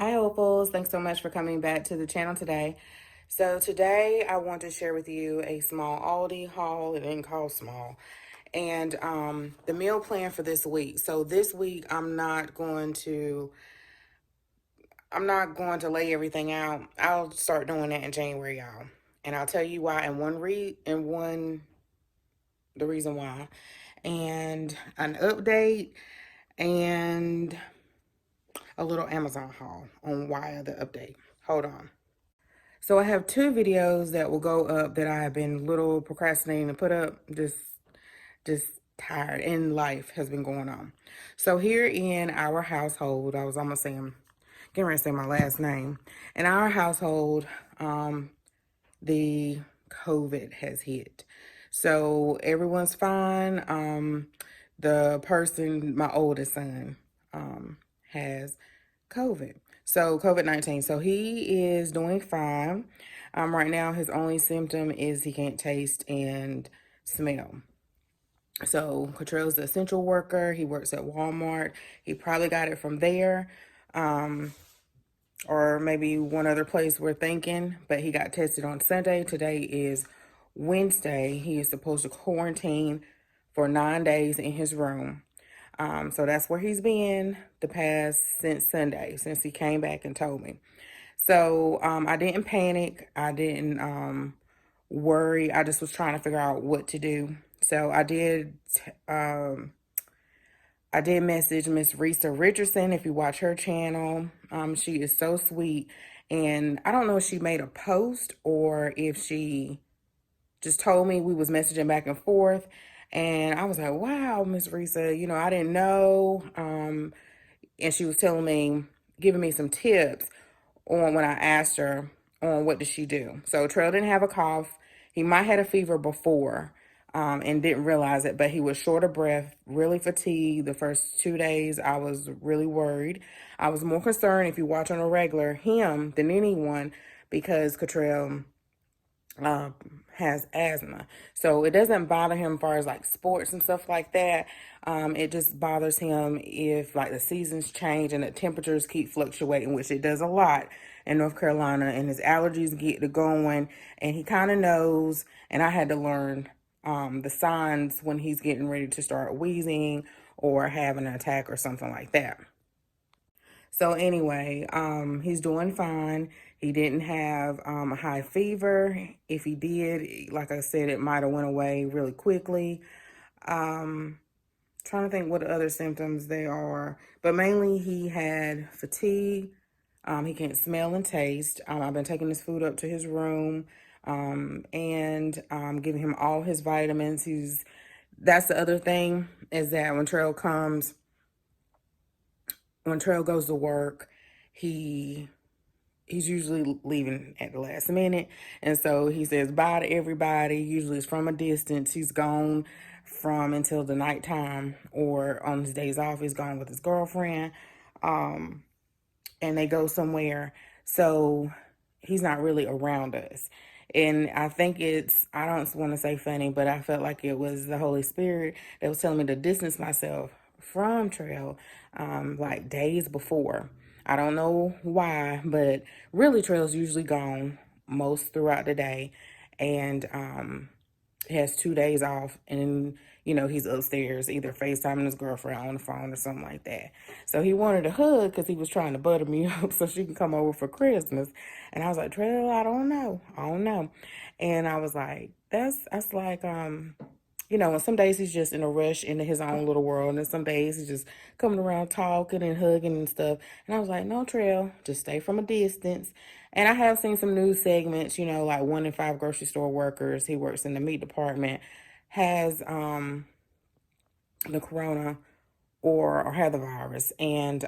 Hi, Opals. Thanks so much for coming back to the channel today. So today I want to share with you a small Aldi haul. It didn't cost small. And the meal plan for this week. So this week I'm not going to lay everything out. I'll start doing that in January, y'all. And I'll tell you why the reason why. And an update and a little Amazon haul on why the update. Hold on. So I have two videos that will go up that I have been little procrastinating to put up. Just tired, and life has been going on. So here in our household, I was almost saying, getting ready to say my last name. In our household, the COVID has hit. So everyone's fine. The person, my oldest son, has COVID. So COVID-19. So he is doing fine. Right now, his only symptom is he can't taste and smell. So Katriel's the essential worker. He works at Walmart. He probably got it from there. Or maybe one other place we're thinking, but he got tested on Sunday. Today is Wednesday. He is supposed to quarantine for 9 days in his room. So that's where he's been since Sunday, since he came back and told me. So I didn't panic. I didn't worry. I just was trying to figure out what to do. So I did message Miss Risa Richardson. If you watch her channel, she is so sweet. And I don't know if she made a post or if she just told me. We was messaging back and forth. And I was like, wow, Miss Risa, I didn't know. And she was giving me some tips on when I asked her on what did she do. So Trail didn't have a cough. He might had a fever before and didn't realize it, but he was short of breath, really fatigued. The first 2 days, I was really worried. I was more concerned, if you watch on a regular, him than anyone, because Katriel has asthma. So it doesn't bother him as far as like sports and stuff like that. It just bothers him if like the seasons change and the temperatures keep fluctuating, which it does a lot in North Carolina, and his allergies get to going, and he kind of knows. And I had to learn the signs when he's getting ready to start wheezing or having an attack or something like that. So anyway, he's doing fine. He didn't have a high fever. If he did, like I said, it might have went away really quickly. Trying to think what other symptoms they are, but mainly he had fatigue. He can't smell and taste. I've been taking his food up to his room and giving him all his vitamins. That's the other thing, is that when Trail goes to work, he's usually leaving at the last minute. And so he says bye to everybody. Usually it's from a distance. He's gone from until the nighttime, or on his days off, he's gone with his girlfriend. And they go somewhere. So he's not really around us. And I think I don't want to say funny, but I felt like it was the Holy Spirit that was telling me to distance myself from Trail like days before. I don't know why, but really Trail's usually gone most throughout the day. And he has 2 days off, and he's upstairs either FaceTiming his girlfriend on the phone or something like that. So he wanted a hug because he was trying to butter me up so she can come over for Christmas. And I was like, Trail, I don't know. And I was like, that's like, and some days he's just in a rush into his own little world, and some days he's just coming around talking and hugging and stuff. And I was like, no, Trail, just stay from a distance. And I have seen some news segments, like 1 in 5 grocery store workers, he works in the meat department, has the corona or have the virus. And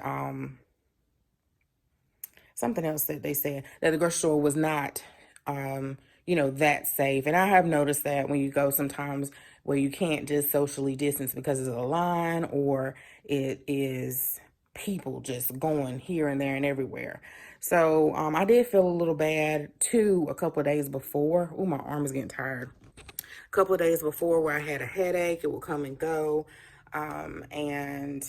something else that they said, that the grocery store was not that safe. And I have noticed that when you go sometimes where you can't just socially distance because it's a line, or it is people just going here and there and everywhere. So I did feel a little bad too a couple of days before. Oh, my arm is getting tired. A couple of days before, where I had a headache, it would come and go. And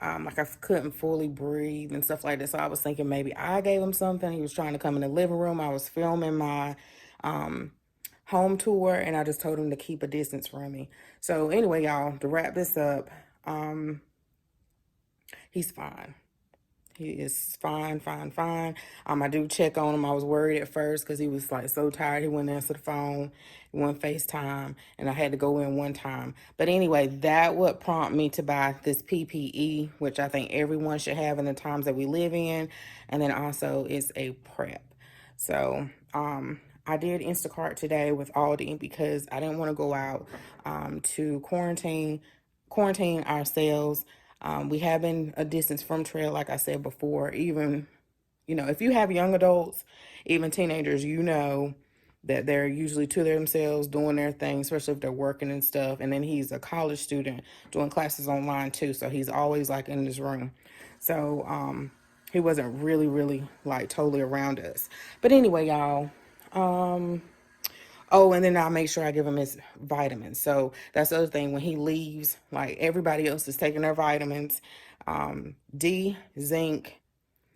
like I couldn't fully breathe and stuff like that. So I was thinking maybe I gave him something. He was trying to come in the living room. I was filming my home tour, and I just told him to keep a distance from me. So anyway, y'all, to wrap this up, he's fine. He is fine, fine, fine. I do check on him. I was worried at first because he was like so tired. He wouldn't answer the phone. He wouldn't FaceTime, and I had to go in one time. But anyway, that would prompt me to buy this PPE, which I think everyone should have in the times that we live in. And then also it's a prep. So I did Instacart today with Aldi because I didn't want to go out to quarantine ourselves. We have been a distance from trail, like I said before. Even, if you have young adults, even teenagers, that they're usually to themselves doing their thing, especially if they're working and stuff. And then he's a college student doing classes online too, so he's always like in his room. So he wasn't really, really like totally around us. But anyway, y'all. Oh, and then I'll make sure I give him his vitamins. So that's the other thing. When he leaves, like everybody else is taking their vitamins. D, zinc.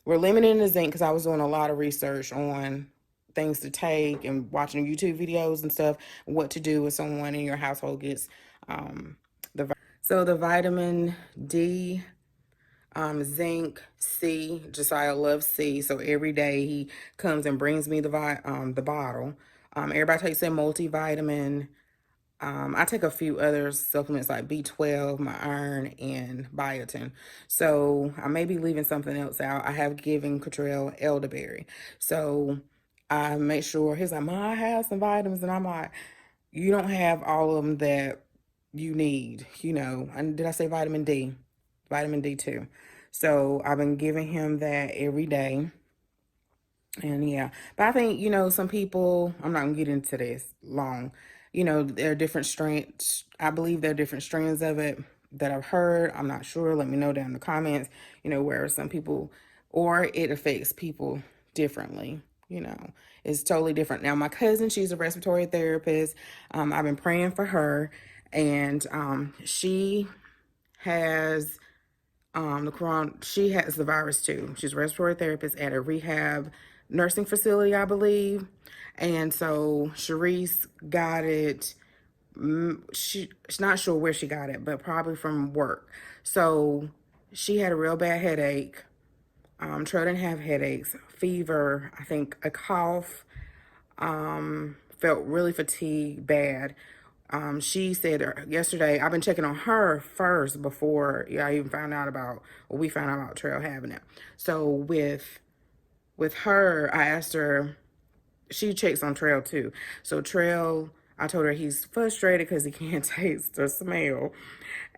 We're limiting the zinc because I was doing a lot of research on things to take and watching YouTube videos and stuff, what to do if someone in your household gets the vitamin D, zinc, C. Josiah loves C, so every day he comes and brings me the bottle. Everybody takes their multivitamin. I take a few other supplements like B12, my iron, and biotin. So I may be leaving something else out. I have given Katriel elderberry. So I make sure he's like, Ma, I have some vitamins. And I'm like, you don't have all of them that you need, And did I say vitamin D? Vitamin D too. So I've been giving him that every day. And yeah, but I think, some people, I'm not gonna get into this long, there are different strengths. I believe there are different strands of it that I've heard. I'm not sure. Let me know down in the comments, where some people, or it affects people differently, it's totally different. Now, my cousin, she's a respiratory therapist. I've been praying for her, and she has she has the virus too. She's a respiratory therapist at a rehab nursing facility, I believe. And so Sharice got it. She's not sure where she got it, but probably from work. So she had a real bad headache. Trail didn't have headaches, fever, I think a cough, felt really fatigued, bad. She said yesterday, I've been checking on her first before I even found out about, well, we found out about Trail having it. So with her, I asked her, she checks on Trail too. So Trail, I told her he's frustrated because he can't taste or smell.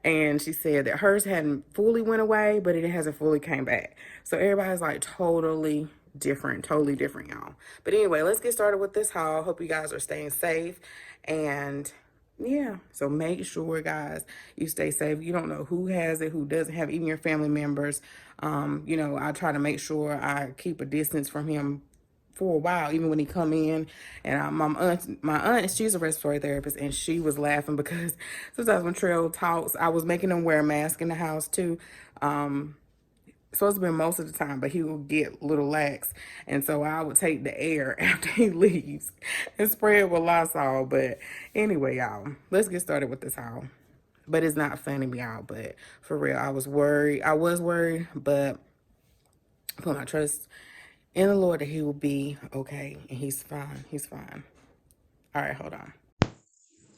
And she said that hers hadn't fully went away, but it hasn't fully came back. So everybody's like totally different, y'all. But anyway, let's get started with this haul. Hope you guys are staying safe. And yeah, so make sure, guys, you stay safe. You don't know who has it, who doesn't have, even your family members. I try to make sure I keep a distance from him for a while, even when he come in. And my aunt, she's a respiratory therapist, and she was laughing because sometimes when Trail talks, I was making him wear a mask in the house too. Supposed to be most of the time, but he will get a little lax, and so I would take the air after he leaves and spray it with Lysol. But anyway, y'all, let's get started with this haul. But it's not funny, y'all. But for real, I was worried. But I put my trust in the Lord that he will be okay, and he's fine. He's fine. All right, hold on.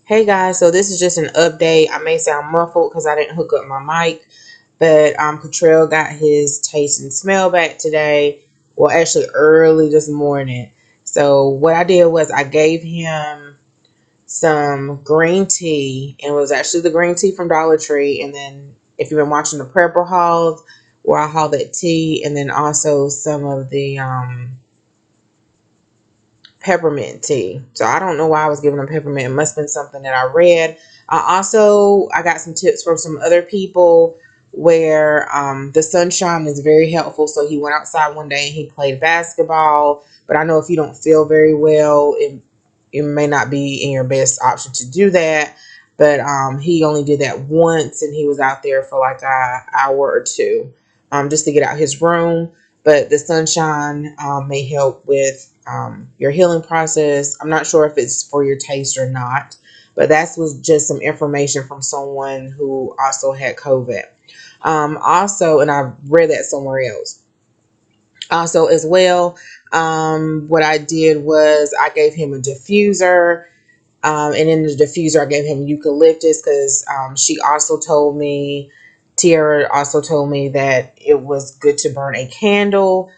Hey guys, so this is just an update. I may sound muffled because I didn't hook up my mic, but Katriel got his taste and smell back today. Well, actually early this morning. So what I did was I gave him some green tea, and it was actually the green tea from Dollar Tree. And then if you've been watching the prepper hauls, where I haul that tea, and then also some of the peppermint tea. So I don't know why I was giving him peppermint. It must have been something that I read. I got some tips from some other people where the sunshine is very helpful. So he went outside one day and he played basketball. But I know if you don't feel very well, it may not be in your best option to do that. but he only did that once, and he was out there for like an hour or two, just to get out his room. But the sunshine may help with your healing process. I'm not sure if it's for your taste or not, but that was just some information from someone who also had COVID. Also, and I read that somewhere else. Also, as well, what I did was I gave him a diffuser, and in the diffuser, I gave him eucalyptus because she also told me, Tiara also told me that it was good to burn a candle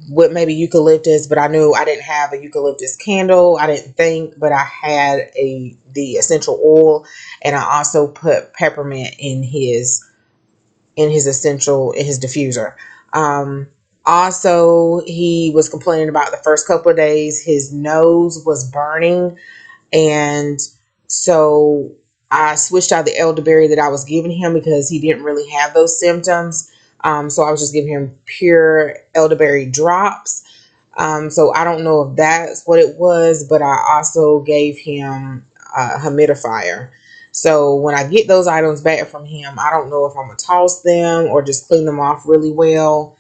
with maybe eucalyptus, but I knew I didn't have a eucalyptus candle. I didn't think, but I had the essential oil, and I also put peppermint in his diffuser. Also, he was complaining about the first couple of days his nose was burning, and so I switched out the elderberry that I was giving him because he didn't really have those symptoms. So I was just giving him pure elderberry drops. So I don't know if that's what it was, but I also gave him a humidifier. So when I get those items back from him, I don't know if I'm going to toss them or just clean them off really well.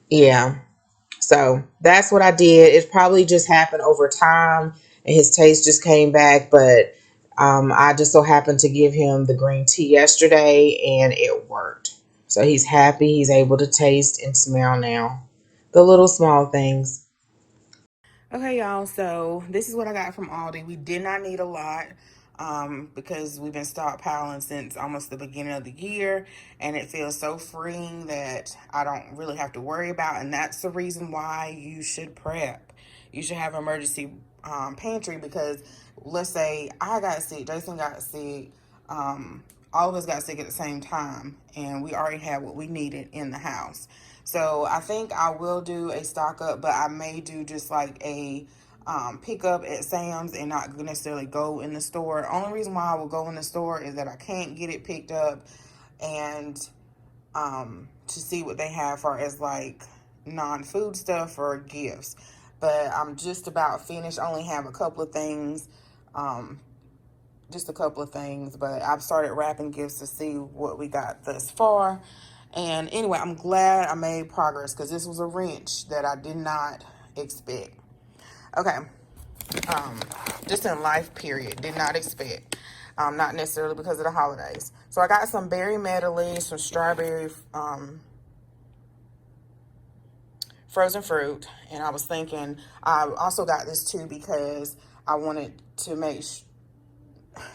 Yeah. So that's what I did. It probably just happened over time and his taste just came back. But I just so happened to give him the green tea yesterday and it worked. So he's happy. He's able to taste and smell now. The little small things. Okay, y'all, so this is what I got from Aldi. We did not need a lot because we've been stockpiling since almost the beginning of the year, and it feels so freeing that I don't really have to worry about, and that's the reason why you should prep. You should have an emergency pantry because let's say I got sick, Jason got sick, all of us got sick at the same time, and we already had what we needed in the house. So I think I will do a stock up, but I may do just like a pick up at Sam's and not necessarily go in the store. Only reason why I will go in the store is that I can't get it picked up and to see what they have for as like non-food stuff or gifts. But I'm just about finished. I only have a couple of things, just a couple of things, but I've started wrapping gifts to see what we got thus far. And anyway, I'm glad I made progress because this was a wrench that I did not expect. Okay, just in life, period, did not expect. Not necessarily because of the holidays. So I got some berry medley, some strawberry frozen fruit, and I was thinking I also got this too because I wanted to make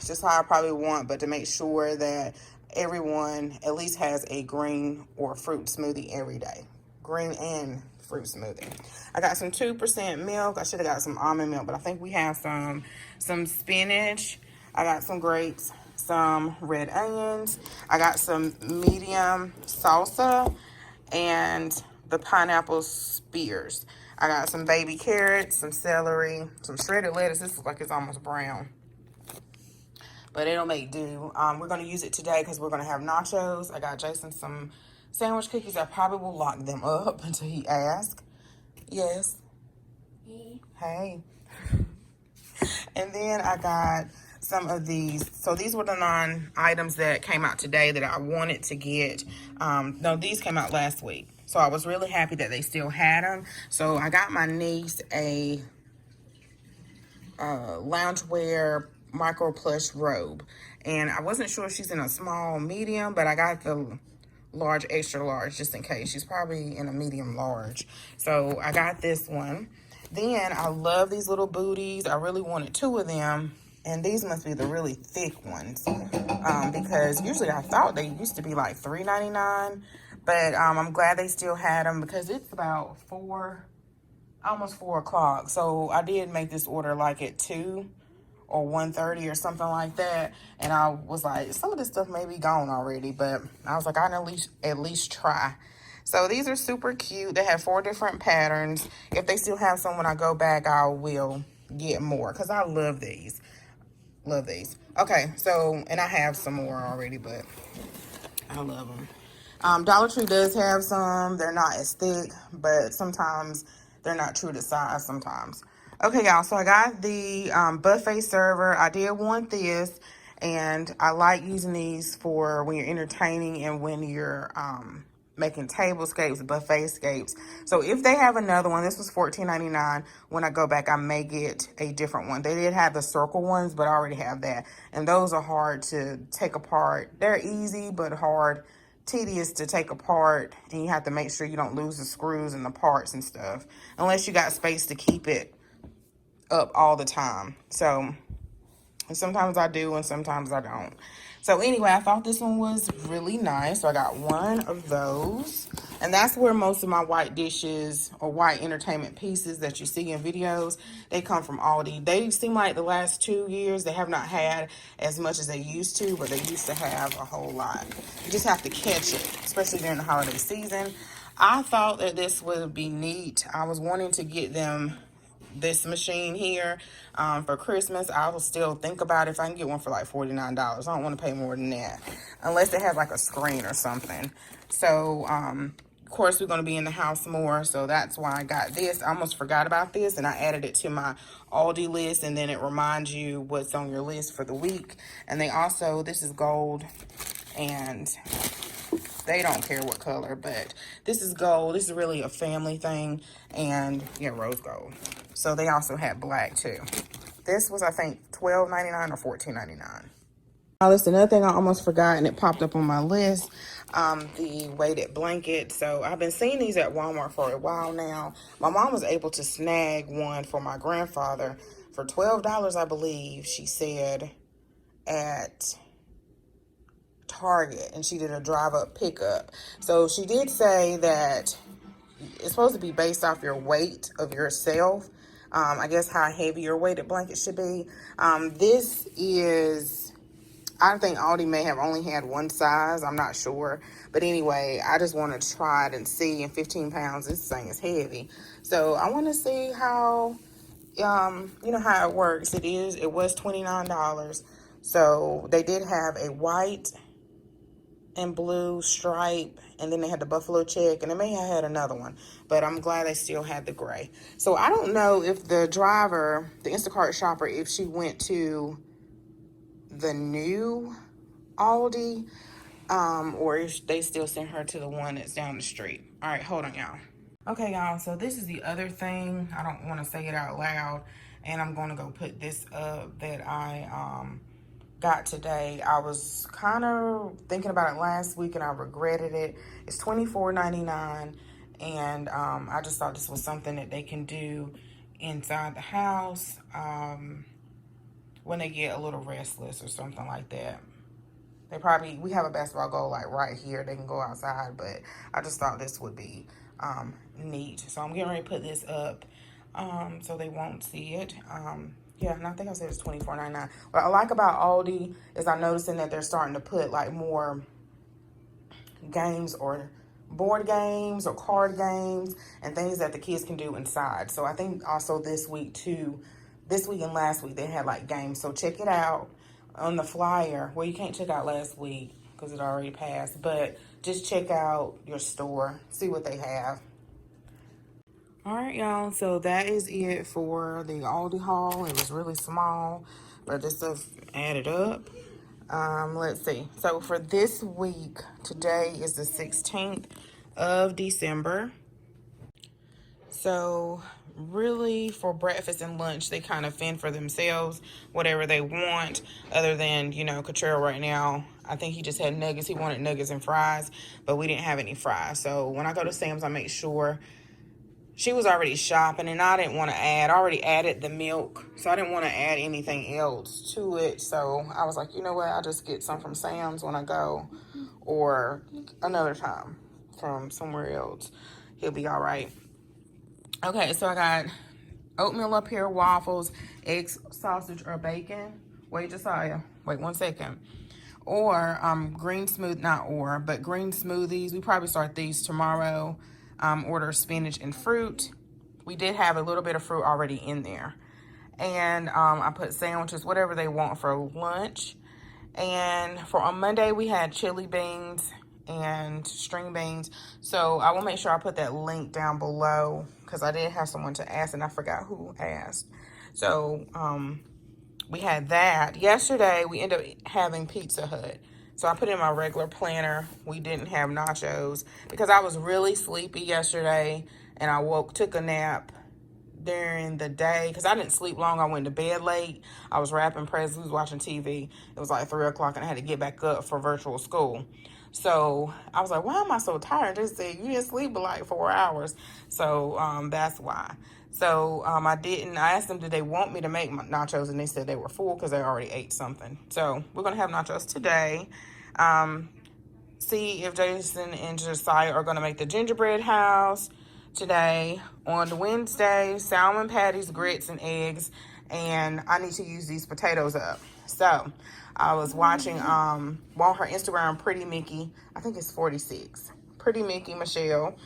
just how I probably want, but to make sure that everyone at least has a green or fruit smoothie every day. Green and fruit smoothie. I got some 2% milk. I should have got some almond milk, but I think we have some spinach. I got some grapes, some red onions. I got some medium salsa and the pineapple spears. I got some baby carrots, some celery, some shredded lettuce. This looks like it's almost brown, but it'll make do. We're going to use it today because we're going to have nachos. I got Jason some sandwich cookies. I probably will lock them up until he asks. Yes. Hey. And then I got some of these. So these were the non-items that came out today that I wanted to get. No, these came out last week. So I was really happy that they still had them. So I got my niece a loungewear micro plush robe, and I wasn't sure if she's in a small medium, but I got the large extra large just in case. She's probably in a medium large, so I got this one. Then I love these little booties. I really wanted two of them, and these must be the really thick ones because usually I thought they used to be like $3.99, but I'm glad they still had them because it's about almost 4 o'clock. So I did make this order like at 2 or 1:30 or something like that. And I was like, some of this stuff may be gone already, but I was like, I can at least try. So these are super cute. They have 4 different patterns. If they still have some when I go back, I will get more because I love these. Love these. Okay, so, and I have some more already, but I love them. Dollar Tree does have some. They're not as thick, but sometimes they're not true to size sometimes. Okay, y'all, so I got the buffet server. I did want this, and I like using these for when you're entertaining and when you're making tablescapes, buffetscapes. So if they have another one, this was $14.99. When I go back, I may get a different one. They did have the circle ones, but I already have that. And those are hard to take apart. They're easy, but hard, tedious to take apart, and you have to make sure you don't lose the screws and the parts and stuff, unless you got space to keep it up all the time. So sometimes I do and sometimes I don't. So anyway, I thought this one was really nice. So I got one of those. And that's where most of my white dishes or white entertainment pieces that you see in videos, they come from Aldi. They seem like the last 2 years they have not had as much as they used to, but they used to have a whole lot. You just have to catch it, especially during the holiday season. I thought that this would be neat. I was wanting to get them this machine here for Christmas. I will still think about if I can get one for like $49. I don't want to pay more than that unless it has like a screen or something. So of course we're going to be in the house more, so that's why I got this. I almost forgot about this and I added it to my Aldi list, and then it reminds you what's on your list for the week. And they also, this is gold, and they don't care what color, but this is gold. This is really a family thing, and yeah, rose gold. So they also had black too. This was, I think, $12.99 or $14.99. Now, that's another thing I almost forgot, and it popped up on my list, the weighted blanket. So I've been seeing these at Walmart for a while now. My mom was able to snag one for my grandfather for $12, I believe, she said, at Target, and she did a drive-up pickup. So she did say that it's supposed to be based off your weight of yourself. I guess how heavy your weighted blanket should be. This is, I think Aldi may have only had one size. I'm not sure. But anyway, I just want to try it and see. In 15 pounds, this thing is heavy. So I want to see how, you know, how it works. It was $29. So they did have a white and blue stripe, and then they had the buffalo check, and they may have had another one, but I'm glad they still had the gray. So I don't know if the driver, the Instacart shopper, if she went to the new Aldi, or if they still sent her to the one that's down the street. All right, hold on, y'all. Okay, y'all, so this is the other thing. I don't want to say it out loud, and I'm going to go put this up that I got today. I was kind of thinking about it last week and I regretted it. It's $24.99, and I just thought this was something that they can do inside the house when they get a little restless or something like that. We have a basketball goal like right here. They can go outside, but I just thought this would be neat. So I'm getting ready to put this up so they won't see it. Yeah, and I think I said it's $24.99. What I like about Aldi is I'm noticing that they're starting to put like more games or board games or card games and things that the kids can do inside. So I think also this week and last week they had like games. So check it out on the flyer. Well, you can't check out last week because it already passed, but just check out your store, see what they have. All right, y'all, so that is it for the Aldi haul. It was really small, but this stuff added up. Let's see. So for this week, today is the 16th of December. So really for breakfast and lunch, they kind of fend for themselves, whatever they want, other than, you know, Katriel right now, I think he just had nuggets. He wanted nuggets and fries, but we didn't have any fries. So when I go to Sam's, I make sure. She was already shopping, and I didn't want to add. I already added the milk, so I didn't want to add anything else to it. So I was like, you know what? I'll just get some from Sam's when I go, or another time from somewhere else. He'll be all right. Okay, so I got oatmeal up here, waffles, eggs, sausage, or bacon. Wait, Josiah. Wait 1 second. Or green smoothies. We probably start these tomorrow. Order spinach and fruit. We did have a little bit of fruit already in there. And I put sandwiches, whatever they want for lunch. And for on Monday, we had chili beans and string beans. So I will make sure I put that link down below because I did have someone to ask and I forgot who asked. So we had that. Yesterday, we ended up having Pizza Hut. So I put in my regular planner. We didn't have nachos because I was really sleepy yesterday, and I took a nap during the day because I didn't sleep long. I went to bed late. I was wrapping presents, was watching TV. It was like 3 o'clock, and I had to get back up for virtual school. So I was like, why am I so tired? They said you didn't sleep but like 4 hours. So that's why. So I asked them, did they want me to make my nachos? And they said they were full because they already ate something. So we're going to have nachos today. See if Jason and Josiah are going to make the gingerbread house today. On Wednesday, salmon patties, grits, and eggs. And I need to use these potatoes up. So I was watching on her Instagram, Pretty Mickey. I think it's 46. Pretty Mickey Michelle.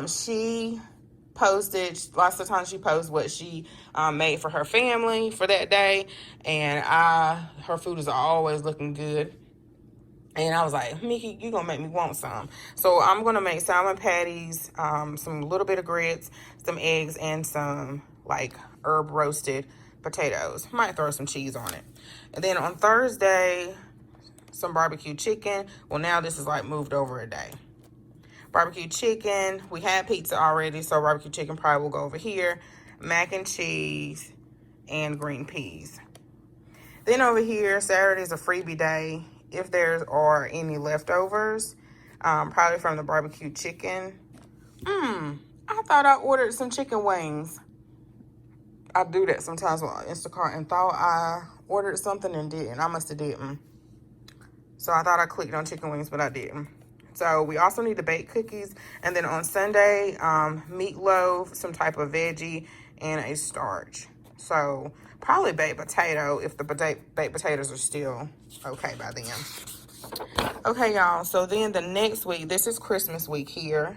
She posted, lots of times she posts what she made for her family for that day. And her food is always looking good. And I was like, Mickey, you gonna make me want some. So I'm gonna make salmon patties, some little bit of grits, some eggs, and some like herb roasted potatoes. Might throw some cheese on it. And then on Thursday, some barbecue chicken. Well, now this is like moved over a day. Barbecue chicken. We had pizza already, so barbecue chicken probably will go over here. Mac and cheese and green peas. Then over here, Saturday is a freebie day. If there are any leftovers, probably from the barbecue chicken. I thought I ordered some chicken wings. I do that sometimes on Instacart and thought I ordered something and didn't. I must have didn't. So I thought I clicked on chicken wings, but I didn't. So we also need to bake cookies. And then on Sunday, meatloaf, some type of veggie, and a starch. So probably baked potato if the baked potatoes are still okay by then. Okay, y'all. So then the next week, this is Christmas week here.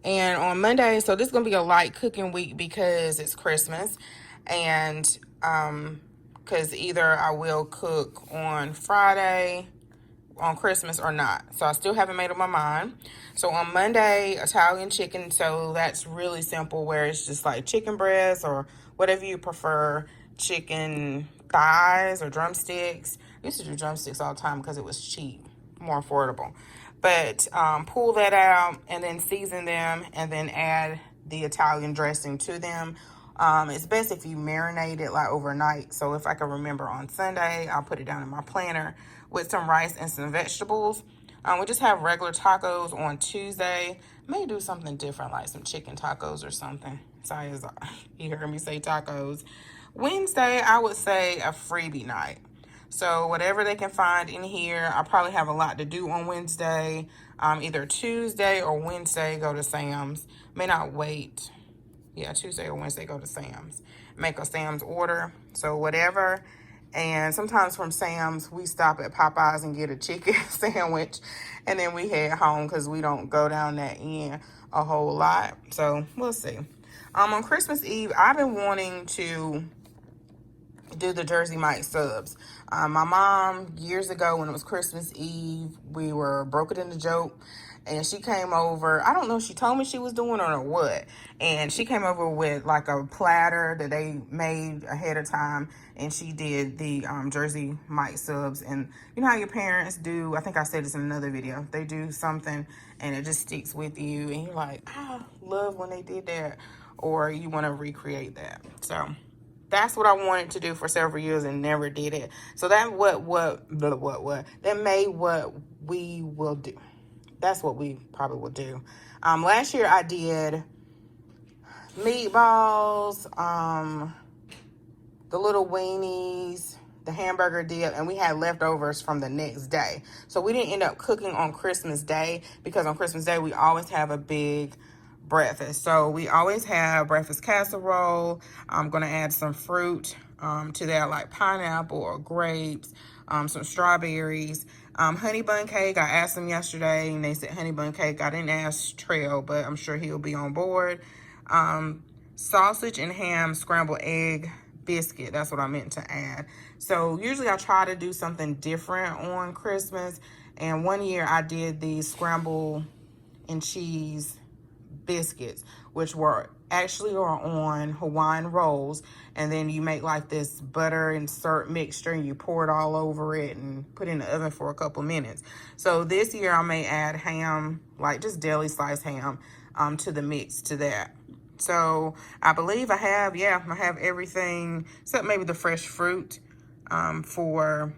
And on Monday, so this is going to be a light cooking week because it's Christmas. And because either I will cook on Friday on Christmas or not. So I still haven't made up my mind. So on Monday, Italian chicken. So that's really simple, where it's just like chicken breasts or whatever you prefer, chicken thighs or drumsticks. I used to do drumsticks all the time because it was cheap, more affordable. But pull that out and then season them and then add the Italian dressing to them. It's best if you marinate it like overnight. So if I can remember on Sunday, I'll put it down in my planner with some rice and some vegetables. We just have regular tacos on Tuesday. May do something different, like some chicken tacos or something. Sorry, you heard me say tacos. Wednesday, I would say a freebie night. So whatever they can find in here, I probably have a lot to do on Wednesday. Either Tuesday or Wednesday, go to Sam's. May not wait. Yeah, Tuesday or Wednesday, go to Sam's. Make a Sam's order. So whatever. And sometimes from Sam's, we stop at Popeyes and get a chicken sandwich. And then we head home because we don't go down that end a whole lot. So we'll see. On Christmas Eve, I've been wanting to do the Jersey Mike subs. My mom, years ago when it was Christmas Eve, we were broke it in the joke. And she came over. I don't know if she told me she was doing it or what. And she came over with like a platter that they made ahead of time. And she did the Jersey Mike subs. And you know how your parents do, I think I said this in another video. They do something and it just sticks with you. And you're like, I love when they did that. Or you want to recreate that. So that's what I wanted to do for several years and never did it. So that that made what we will do. That's what we probably will do. Last year I did meatballs, the little weenies, the hamburger dip, and we had leftovers from the next day. So we didn't end up cooking on Christmas Day because on Christmas Day we always have a big breakfast. So we always have breakfast casserole. I'm going to add some fruit to that, like pineapple or grapes, some strawberries, honey bun cake. I asked them yesterday and they said honey bun cake. I didn't ask Trail, but I'm sure he'll be on board. Sausage and ham scrambled egg biscuit. That's what I meant to add. So usually I try to do something different on Christmas. And one year I did the scramble and cheese biscuits, which were actually are on Hawaiian rolls, and then you make like this butter and syrup mixture and you pour it all over it and put it in the oven for a couple minutes. So this year I may add ham, like just deli sliced ham, to the mix to that. So I believe I have everything except maybe the fresh fruit for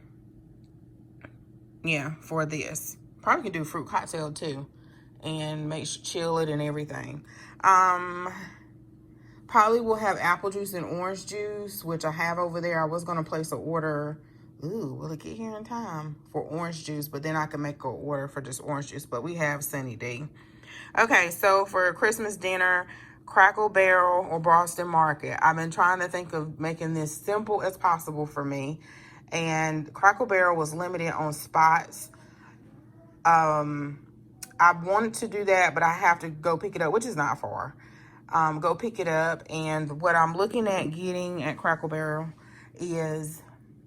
this. Probably can do fruit cocktail too and chill it and everything. Probably will have apple juice and orange juice, which I have over there. I was going to place an order. Ooh, will it get here in time for orange juice? But then I can make an order for just orange juice. But we have Sunny D. Okay, so for Christmas dinner, Crackle Barrel or Boston Market. I've been trying to think of making this simple as possible for me. And Crackle Barrel was limited on spots. I wanted to do that, but I have to go pick it up, which is not far. Go pick it up. And what I'm looking at getting at Crackle Barrel is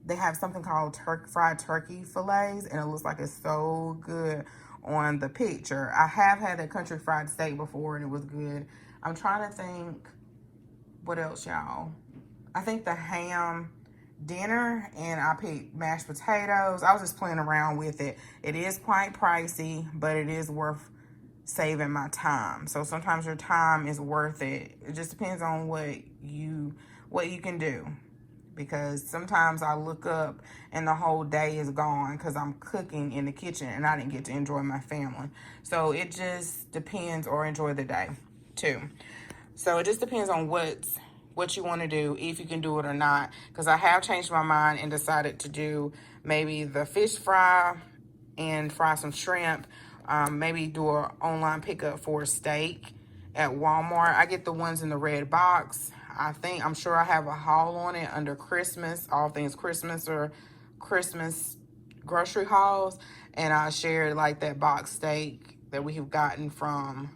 they have something called fried turkey fillets, and it looks like it's so good on the picture. I have had a country fried steak before, and it was good. I'm trying to think what else, y'all. I think the ham dinner, and I picked mashed potatoes. I was just playing around with it. It is quite pricey, but it is worth saving my time. So sometimes your time is worth it. It just depends on what you can do. Because sometimes I look up and the whole day is gone because I'm cooking in the kitchen and I didn't get to enjoy my family. So it just depends, or enjoy the day too. So it just depends on what you want to do, if you can do it or not. Because I have changed my mind and decided to do maybe the fish fry and fry some shrimp. Maybe do an online pickup for a steak at Walmart. I get the ones in the red box. I'm sure I have a haul on it under Christmas, all things Christmas or Christmas grocery hauls. And I shared like that box steak that we have gotten from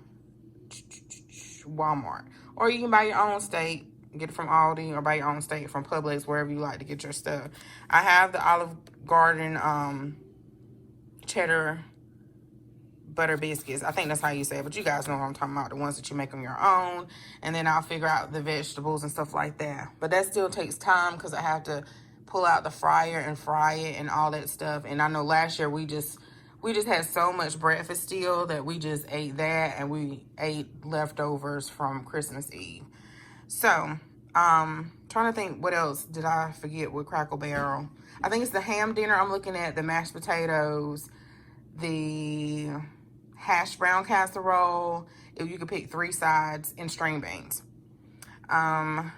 Walmart. Or you can buy your own steak, get it from Aldi, or buy your own steak from Publix, wherever you like to get your stuff. I have the Olive Garden cheddar butter biscuits. I think that's how you say it, but you guys know what I'm talking about, the ones that you make on your own. And then I'll figure out the vegetables and stuff like that. But that still takes time because I have to pull out the fryer and fry it and all that stuff. And I know last year we just had so much breakfast still that we just ate that, and we ate leftovers from Christmas Eve. So, trying to think what else did I forget with Crackle Barrel. I think it's the ham dinner. I'm looking at the mashed potatoes, the hash brown casserole, if you could pick 3 sides, and string beans. I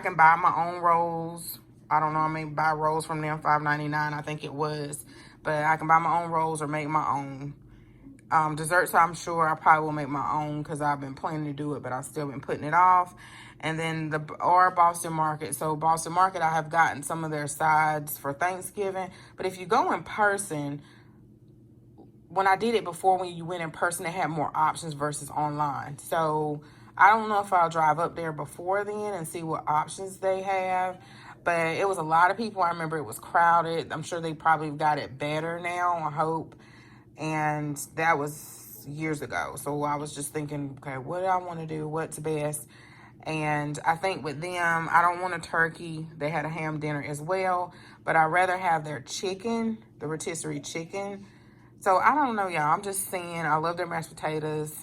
can buy my own rolls. I don't know, I may buy rolls from them, $5.99 I think it was. But I can buy my own rolls or make my own. Desserts, I'm sure I probably will make my own because I've been planning to do it, but I've still been putting it off. And then Boston Market. So Boston Market, I have gotten some of their sides for Thanksgiving. But if you go in person, when I did it before, when you went in person, they had more options versus online. So I don't know if I'll drive up there before then and see what options they have. But it was a lot of people. I remember it was crowded. I'm sure they probably got it better now, I hope. And that was years ago. So I was just thinking, okay, what do I want to do? What's best? And I think with them, I don't want a turkey. They had a ham dinner as well. But I'd rather have their chicken, the rotisserie chicken. So I don't know, y'all. I'm just saying, I love their mashed potatoes.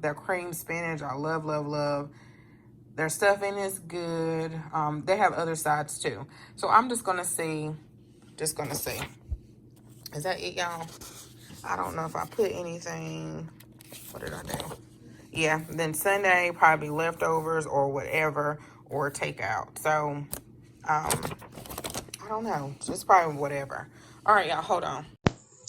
Their cream spinach, I love, love, love. Their stuffing is good. They have other sides too. So I'm just going to see. Just going to see. Is that it, y'all? I don't know if I put anything. What did I do? Yeah, then Sunday, probably leftovers or whatever, or takeout. So, I don't know. Just probably whatever. All right, y'all, hold on.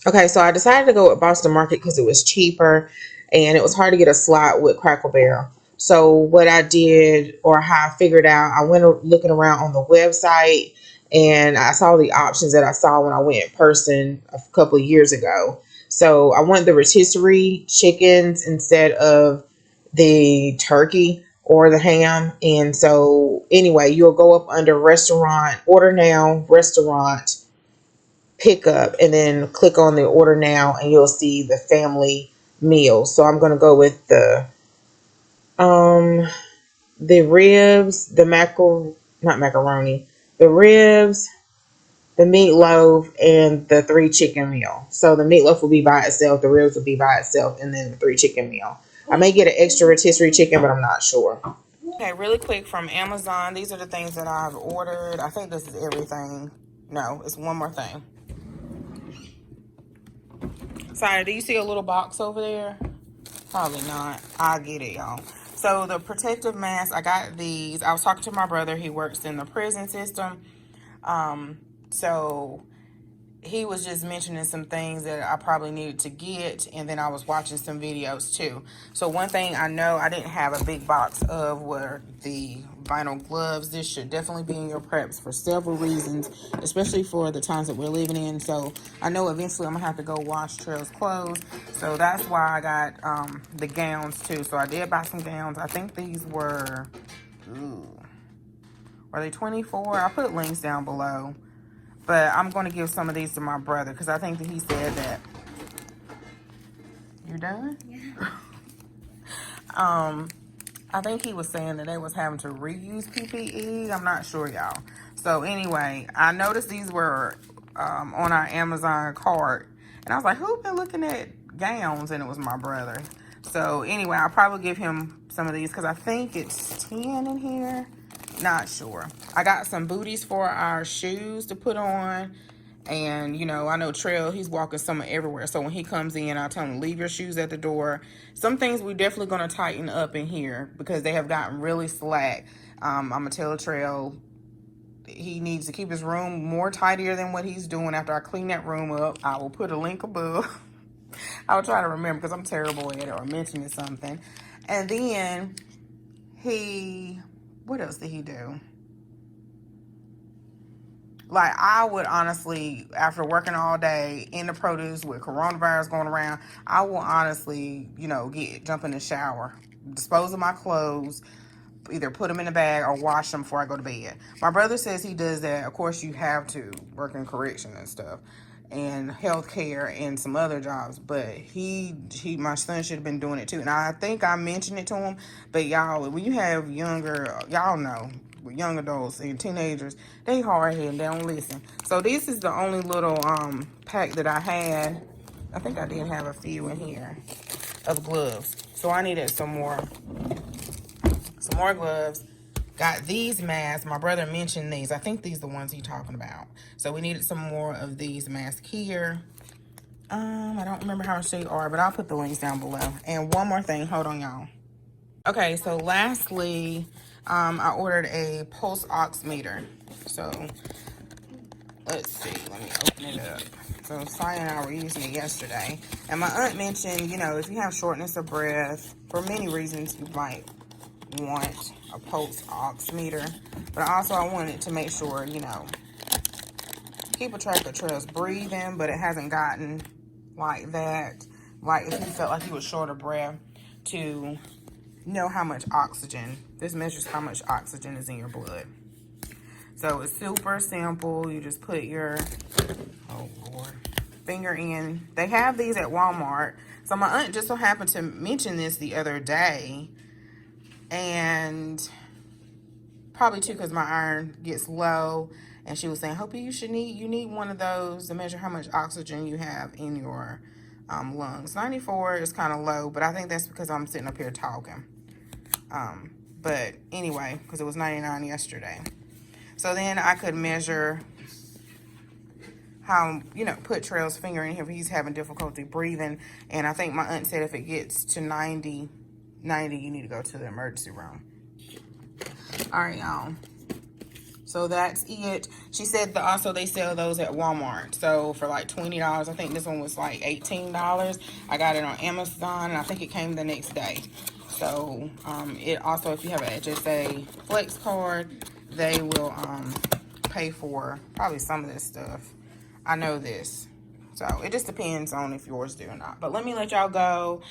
Okay, so I decided to go with Boston Market because it was cheaper and it was hard to get a slot with Crackle Barrel. So what I did, or how I figured out, I went looking around on the website and I saw the options that I saw when I went in person a couple of years ago. So I wanted the rotisserie chickens instead of the turkey or the ham. And so anyway, you'll go up under restaurant, order now, restaurant, pick up, and then click on the order now and you'll see the family meal. So I'm going to go with the Um, the ribs, the not macaroni, the ribs, the meatloaf, and the 3 chicken meal. So the meatloaf will be by itself, the ribs will be by itself, and then the 3 chicken meal. I may get an extra rotisserie chicken, but I'm not sure. Okay, really quick from Amazon. These are the things that I've ordered. I think this is everything. No, it's one more thing. Sorry, do you see a little box over there? Probably not. I'll get it, y'all. So the protective mask, I got these. I was talking to my brother. He works in the prison system. So he was just mentioning some things that I probably needed to get, and then I was watching some videos too. So one thing I know I didn't have a big box of were the vinyl gloves. This should definitely be in your preps for several reasons, especially for the times that we're living in. So I know eventually I'm gonna have to go wash Trail's clothes, so that's why I got the gowns too. So I did buy some gowns. I think these were, ooh, are they 24? I'll put links down below. But I'm going to give some of these to my brother because I think that he said that. You're done? Yeah. I think he was saying that they was having to reuse PPE. I'm not sure, y'all. So anyway, I noticed these were on our Amazon cart. And I was like, who been looking at gowns? And it was my brother. So anyway, I'll probably give him some of these because I think it's 10 in here. Not sure. I got some booties for our shoes to put on. And, you know, I know Trail, he's walking somewhere everywhere. So when he comes in, I'll tell him, leave your shoes at the door. Some things we're definitely going to tighten up in here because they have gotten really slack. I'm going to tell Trail he needs to keep his room more tidier than what he's doing after I clean that room up. I will put a link above. I will try to remember because I'm terrible at it or mentioning something. And then what else did he do? Like, I would honestly, after working all day in the produce with coronavirus going around, I will honestly, you know, jump in the shower, dispose of my clothes, either put them in a bag or wash them before I go to bed. My brother says he does that. Of course, you have to work in correction and stuff and healthcare and some other jobs, but my son should have been doing it too. And I think I mentioned it to him, but y'all, when you have y'all know, young adults and teenagers, they hard-headed, they don't listen. So this is the only little pack that I had. I think I did have a few in here of gloves, so I needed some more gloves. Got these masks. My brother mentioned these. I think these are the ones he's talking about. So we needed some more of these masks here. I don't remember how much they are, but I'll put the links down below. And one more thing, hold on, y'all. Okay, so lastly, I ordered a pulse oximeter. So let's see, let me open it up. So Saya and I were using it yesterday, and my aunt mentioned, you know, if you have shortness of breath, for many reasons, you might want a pulse oximeter. But also I wanted to make sure, you know, keep a track of Trail's breathing, but it hasn't gotten like that. Like if he felt like he was short of breath, to know how much oxygen. This measures how much oxygen is in your blood. So it's super simple. You just put your, oh Lord, finger in. They have these at Walmart. So my aunt just so happened to mention this the other day, and probably too because my iron gets low, and she was saying, Hope you need one of those to measure how much oxygen you have in your lungs. 94 is kind of low, but I think that's because I'm sitting up here talking. But anyway, because it was 99 yesterday. So then I could measure how, you know, put Trail's finger in here if he's having difficulty breathing. And I think my aunt said if it gets to 90, you need to go to the emergency room. All right, y'all. So that's it. She said that also they sell those at Walmart. So for like $20, I think this one was like $18. I got it on Amazon, and I think it came the next day. So it also, if you have an HSA Flex card, they will pay for probably some of this stuff. I know this. So it just depends on if yours do or not. But let me let y'all go.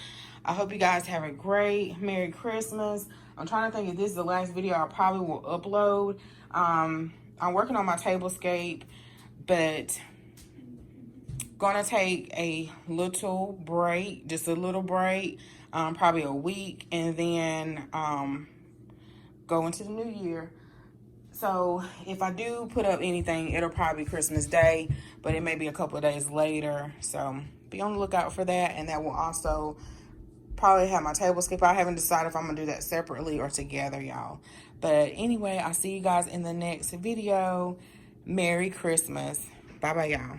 I hope you guys have a great Merry Christmas. I'm trying to think if this is the last video I probably will upload. I'm working on my tablescape, but gonna take a little break, just a little break. probably a week, and then go into the new year. So if I do put up anything, it'll probably be Christmas Day, but it may be a couple of days later. So be on the lookout for that. And that will also probably have my table skip. I haven't decided if I'm going to do that separately or together, y'all. But anyway, I'll see you guys in the next video. Merry Christmas. Bye-bye, y'all.